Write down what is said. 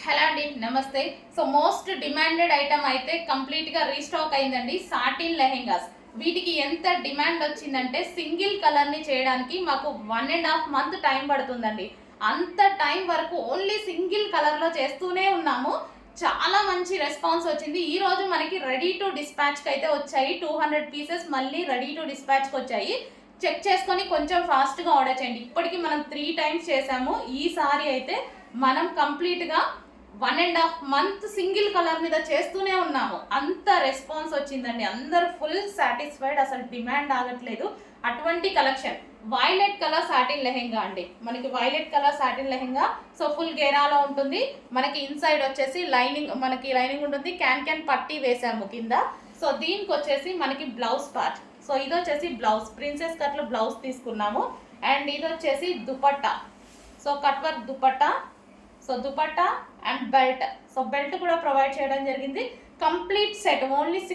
Hello అండి, నమస్తే. So most demanded item అయితే కంప్లీట్గా రీస్టాక్ అయిందండి. సాటిన్ లెహెంగాస్. వీటికి ఎంత డిమాండ్ వచ్చిందంటే సింగిల్ కలర్ని చేయడానికి మాకు 1.5 మంత్ టైం పడుతుందండి. అంత టైం వరకు ఓన్లీ సింగిల్ కలర్లో చేస్తూనే ఉన్నాము. చాలా మంచి రెస్పాన్స్ వచ్చింది. ఈ రోజు మనకి రెడీ టు డిస్పాచ్కి అయితే వచ్చాయి. 200 పీసెస్ మళ్ళీ రెడీ టు డిస్పాచ్కి వచ్చాయి. చెక్ చేసుకొని కొంచెం ఫాస్ట్గా ఆర్డర్ చేయండి. ఇప్పటికి మనం 3 టైమ్స్ చేసాము. ఈసారి అయితే మనం కంప్లీట్గా 1.5 మంత్ సింగిల్ కలర్ మీద చేస్తూనే ఉన్నాము. అంత రెస్పాన్స్ వచ్చిందండి. అందరూ ఫుల్ సాటిస్ఫైడ్. అసలు డిమాండ్ ఆగట్లేదు. అటువంటి collection violet colour satin lehenga అండి. మనకి violet colour satin lehenga. So full గేరాలో ఉంటుంది. మనకి ఇన్సైడ్ వచ్చేసి లైనింగ్ ఉంటుంది. క్యాన్ పట్టీ వేసాము కింద. సో దీనికి వచ్చేసి మనకి బ్లౌజ్ పార్ట్. సో ఇది వచ్చేసి బ్లౌజ్, ప్రిన్సెస్ కట్లో బ్లౌజ్ తీసుకున్నాము. అండ్ ఇది వచ్చేసి dupatta. So cut work dupatta. So dupatta and belt. So belt కూడా ప్రొవైడ్ చేయడం జరిగింది. Complete set only